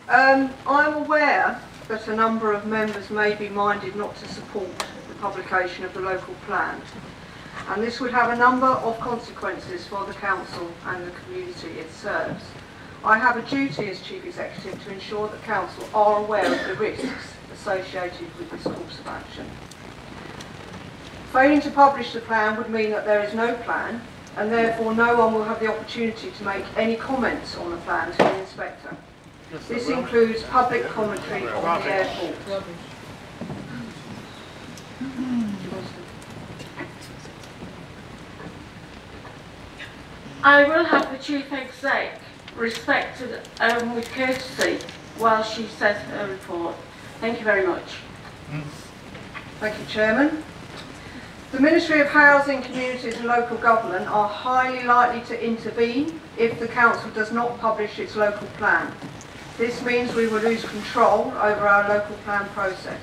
I'm aware that a number of members may be minded not to support the publication of the local plan, and this would have a number of consequences for the council and the community it serves. I have a duty as Chief Executive to ensure that council are aware of the risks associated with this course of action. Failing to publish the plan would mean that there is no plan, and therefore no one will have the opportunity to make any comments on the plan to the inspector. This includes public commentary on the airport. I will have the Chief Exec respected with courtesy while she says her report. Thank you very much. Thank you, Chairman. The Ministry of Housing, Communities and Local Government are highly likely to intervene if the Council does not publish its local plan. This means we will lose control over our local plan process.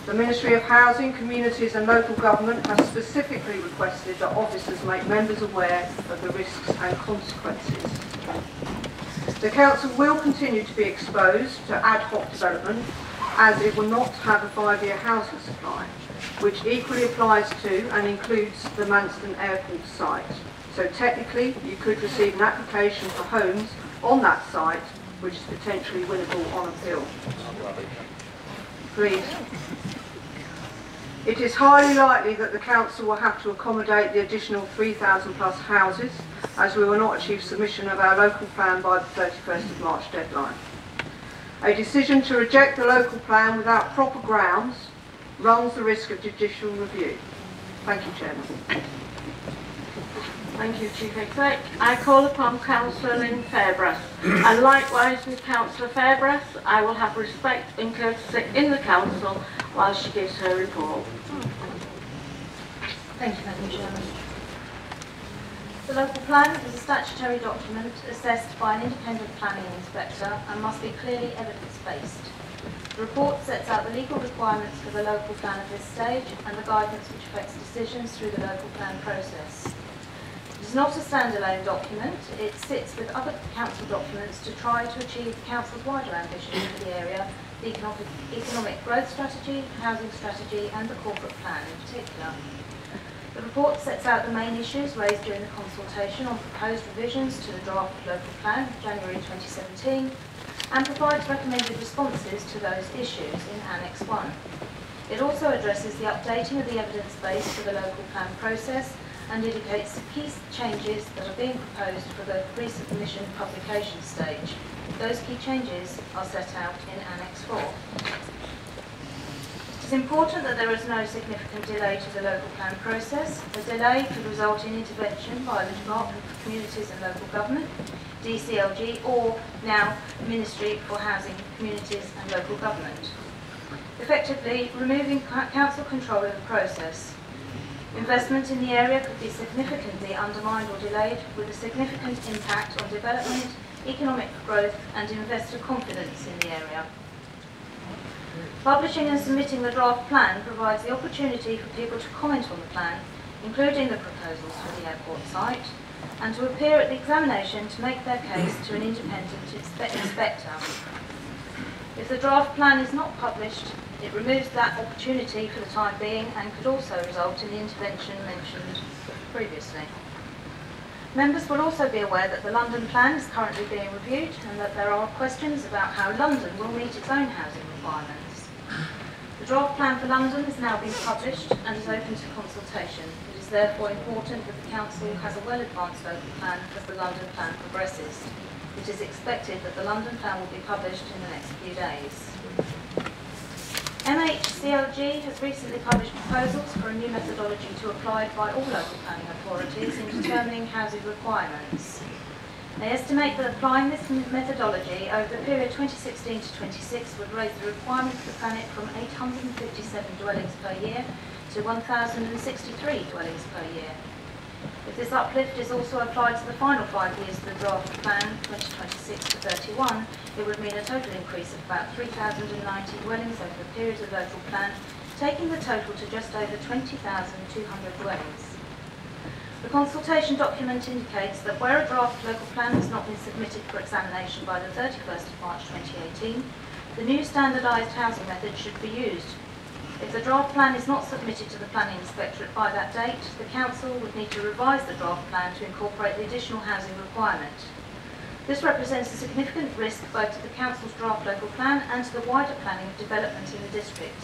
The Ministry of Housing, Communities and Local Government has specifically requested that officers make members aware of the risks and consequences. The Council will continue to be exposed to ad hoc development, as it will not have a 5-year housing supply, which equally applies to and includes the Manston Airport site. So technically you could receive an application for homes on that site which is potentially winnable on appeal. Please. It is highly likely that the Council will have to accommodate the additional 3,000 plus houses, as we will not achieve submission of our local plan by the 31st of March deadline. A decision to reject the local plan without proper grounds runs the risk of judicial review. Thank you, Chairman. Thank you, Chief Exec. I call upon Councillor Lynn Fairbrass, and likewise with Councillor Fairbrass, I will have respect and courtesy in the Council while she gives her report. Thank you, Madam Chairman. The local plan is a statutory document assessed by an independent planning inspector and must be clearly evidence-based. The report sets out the legal requirements for the local plan at this stage and the guidance which affects decisions through the local plan process. It is not a standalone document. It sits with other council documents to try to achieve the council's wider ambitions for the area, the economic growth strategy, housing strategy and the corporate plan in particular. The report sets out the main issues raised during the consultation on proposed revisions to the draft local plan of January 2017 and provides recommended responses to those issues in Annex 1. It also addresses the updating of the evidence base for the local plan process and indicates the key changes that are being proposed for the pre-submission publication stage. Those key changes are set out in Annex 4. It is important that there is no significant delay to the local plan process. A delay could result in intervention by the Department for Communities and Local Government, DCLG, or now Ministry for Housing, Communities and Local Government, effectively removing council control of the process. Investment in the area could be significantly undermined or delayed, with a significant impact on development, economic growth and investor confidence in the area. Publishing and submitting the draft plan provides the opportunity for people to comment on the plan, including the proposals for the airport site, and to appear at the examination to make their case to an independent inspector. If the draft plan is not published, it removes that opportunity for the time being and could also result in the intervention mentioned previously. Members will also be aware that the London plan is currently being reviewed and that there are questions about how London will meet its own housing requirements. The draft plan for London is now being published and is open to consultation. It is therefore important that the Council has a well-advanced local plan as the London plan progresses. It is expected that the London plan will be published in the next few days. MHCLG has recently published proposals for a new methodology to apply by all local planning authorities in determining housing requirements. They estimate that applying this methodology over the period 2016 to 26 would raise the requirement for the Thanet from 857 dwellings per year to 1,063 dwellings per year. If this uplift is also applied to the final 5 years of the draft plan, 2026 to 31, it would mean a total increase of about 3,090 dwellings over the period of the local plan, taking the total to just over 20,200 dwellings. The consultation document indicates that where a draft local plan has not been submitted for examination by the 31st of March 2018, the new standardised housing method should be used. If the draft plan is not submitted to the planning inspectorate by that date, the council would need to revise the draft plan to incorporate the additional housing requirement. This represents a significant risk both to the council's draft local plan and to the wider planning of development in the district.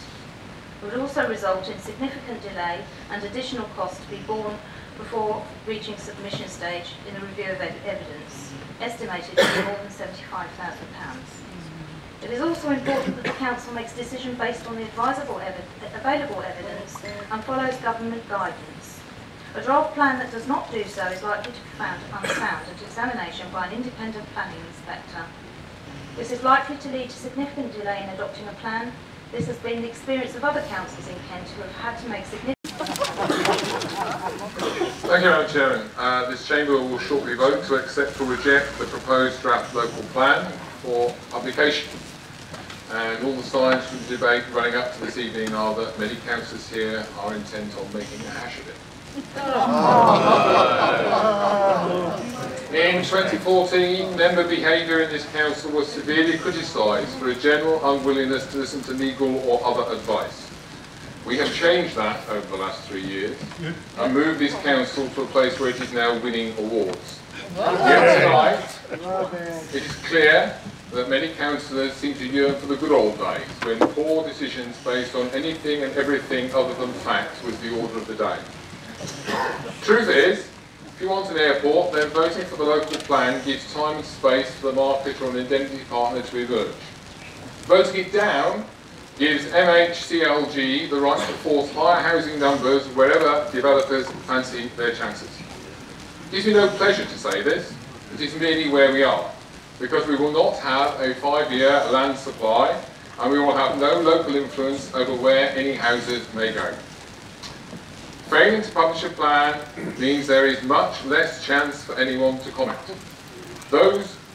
It would also result in significant delay and additional costs to be borne before reaching submission stage in the review of evidence, estimated to be more than £75,000. It is also important that the council makes a decision based on the available evidence and follows government guidance. A draft plan that does not do so is likely to be found unsound at examination by an independent planning inspector. This is likely to lead to significant delay in adopting a plan. This has been the experience of other councils in Kent who have had to make significant... Thank you, Madam Chairman. This Chamber will shortly vote to accept or reject the proposed draft local plan for publication. And all the signs from the debate running up to this evening are that many councillors here are intent on making a hash of it. In 2014, member behaviour in this council was severely criticised for a general unwillingness to listen to legal or other advice. We have changed that over the last 3 years and moved this council to a place where it is now winning awards. Yet tonight, it is clear that many councillors seem to yearn for the good old days when poor decisions based on anything and everything other than facts was the order of the day. Truth is, if you want an airport, then voting for the local plan gives time and space for the market or an indemnity partner to emerge. Voting it down gives MHCLG the right to force higher housing numbers wherever developers fancy their chances. It gives me no pleasure to say this, it is merely where we are, because we will not have a 5-year land supply and we will have no local influence over where any houses may go. Failing to publish a plan means there is much less chance for anyone to comment.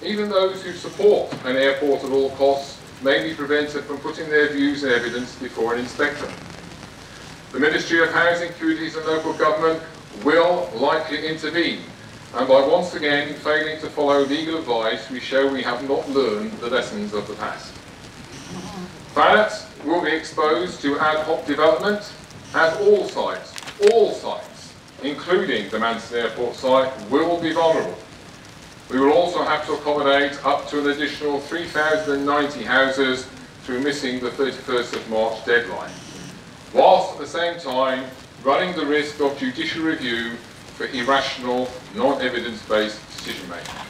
Even those who support an airport at all costs may be prevented from putting their views and evidence before an inspector. The Ministry of Housing, Communities and Local Government will likely intervene, and by once again failing to follow legal advice, we show we have not learned the lessons of the past. Thanet will be exposed to ad hoc development at all sites, including the Manston Airport site, will be vulnerable. We will also have to accommodate up to an additional 3,090 houses through missing the 31st of March deadline, whilst at the same time running the risk of judicial review for irrational, non-evidence-based decision-making.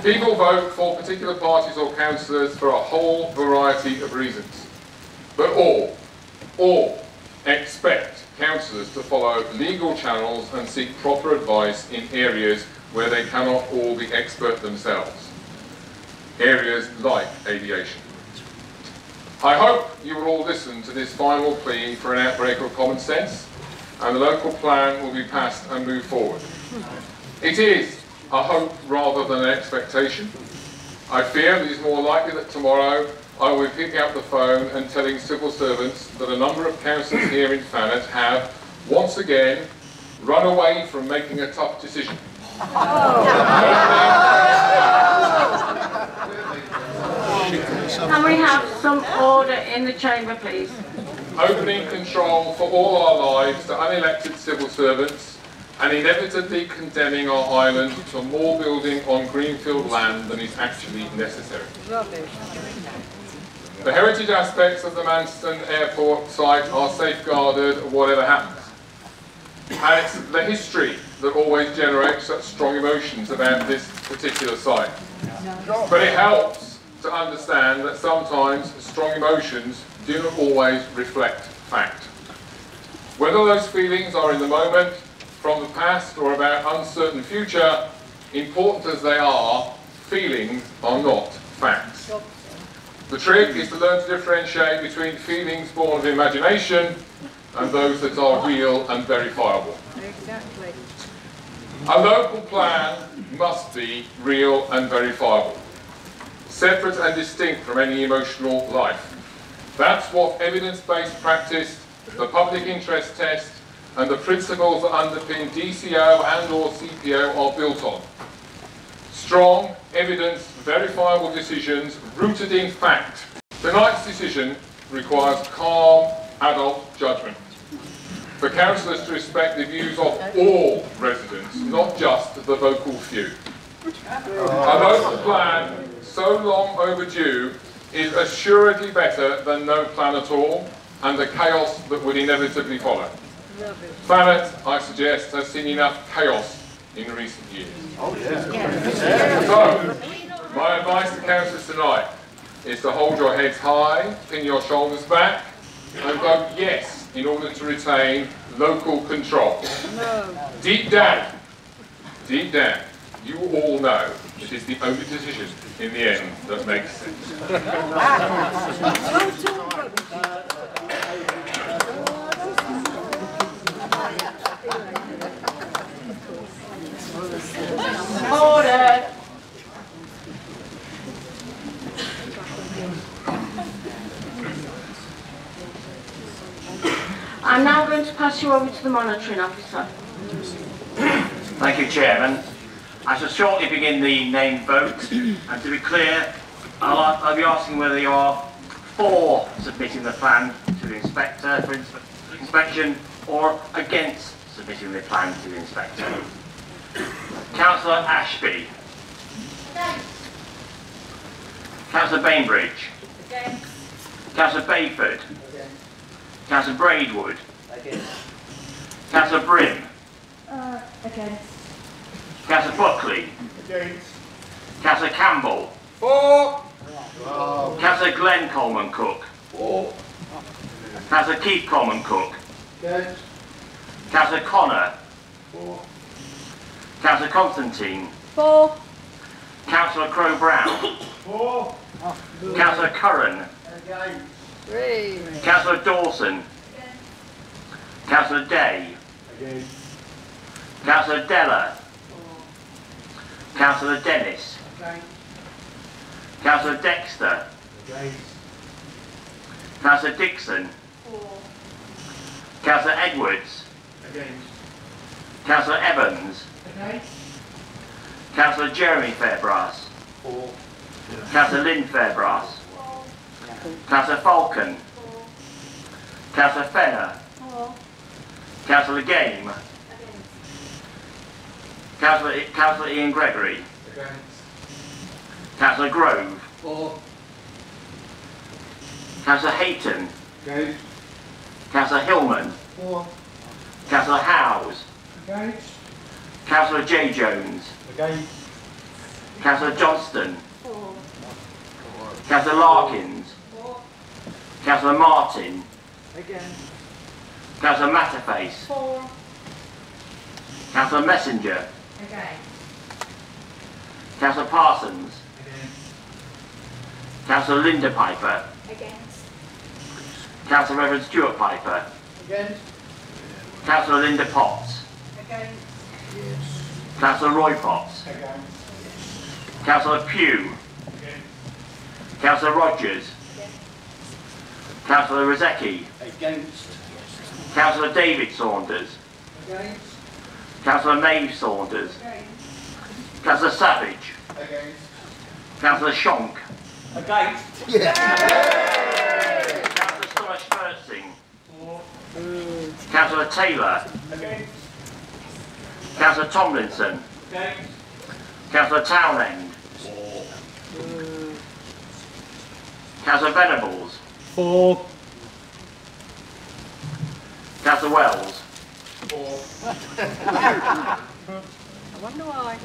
People vote for particular parties or councillors for a whole variety of reasons, but all expect councillors to follow legal channels and seek proper advice in areas where they cannot all be expert themselves, areas like aviation. I hope you will all listen to this final plea for an outbreak of common sense, and the local plan will be passed and move forward. It is a hope rather than an expectation. I fear that it is more likely that tomorrow I will be picking up the phone and telling civil servants that a number of councillors here in Thanet have, once again, run away from making a tough decision. Can we have some order in the chamber, please? Opening control for all our lives to unelected civil servants and inevitably condemning our island to more building on greenfield land than is actually necessary. The heritage aspects of the Manston Airport site are safeguarded whatever happens. And it's the history that always generates such strong emotions about this particular site. But it helps to understand that sometimes strong emotions do not always reflect fact. Whether those feelings are in the moment, from the past, or about uncertain future, important as they are, feelings are not facts. The trick is to learn to differentiate between feelings born of imagination and those that are real and verifiable. Exactly. A local plan must be real and verifiable, separate and distinct from any emotional life. That's what evidence-based practice, the public interest test, and the principles that underpin DCO and or CPO are built on. Strong, evidence, verifiable decisions rooted in fact. Tonight's decision requires calm, adult judgment. For councillors to respect the views of all residents, not just the vocal few. A local plan, so long overdue, is assuredly better than no plan at all, and the chaos that would inevitably follow. Thanet, I suggest, has seen enough chaos in recent years. Oh, yeah. So, my advice to councillors tonight is to hold your heads high, pin your shoulders back, and vote yes in order to retain local control. No. Deep down, you all know it is the only decision in the end that makes sense. Order. I'm now going to pass you over to the monitoring officer. Thank you, Chairman. I shall shortly begin the named vote, and to be clear, I'll be asking whether you are for submitting the plan to the inspector for inspection or against submitting the plan to the inspector. Councillor Ashby. Against. Councillor Bainbridge. Against. Councillor Bayford. Councillor Braidwood. Against. Councillor Brim. Against. Councillor Buckley. Against. Councillor Campbell. For. Councillor Glenn Coleman Cook. For. Councillor Keith Coleman Cook. Against. Councillor Connor. For. Councillor Constantine. For. Councillor Crow Brown. For. Councillor Curran. Against. Councillor Dawson. Councillor Day. Against. Councillor Della. Councillor Dennis. Against. Councillor Dexter. Against. Councillor Dixon. Councillor Edwards. Against. Councillor Evans. Against. Councillor Jeremy Fairbrass. For. Councillor Lynn Fairbrass. Councillor Falcon. Councillor Fenner. Councillor Game. Councillor Ian Gregory. Against. Councillor Grove. For. Councillor Hayton. Against. Councillor Hillman. For. Councillor Howes. Against. Councillor J. Jones. Against. Councillor Johnston. Councillor Larkins. Councillor Martin. Against. Councillor Matterface. Councillor Messenger. Councillor Parsons. Against. Councillor Linda Piper. Councillor Reverend Stuart Piper. Against. Councillor Linda Potts. Councillor Roy Potts. Against. Councillor Pugh. Against. Councillor Rogers. Councillor Rozecki. Against. Councillor David Saunders. Against. Councillor Maeve Saunders. Councillor Savage. Against. Councillor Shonk. Against. Councillor Stomach Spursing. For. Councillor Taylor. Against. Councillor Tomlinson. Against. Councillor Townend. Councillor Venables. For. Councillor Wells. For. I wonder why.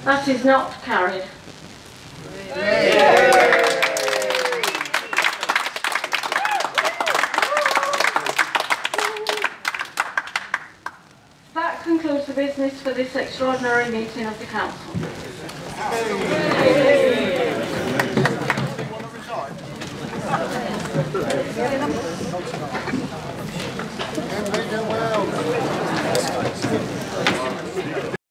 That is not carried. business for this extraordinary meeting of the council.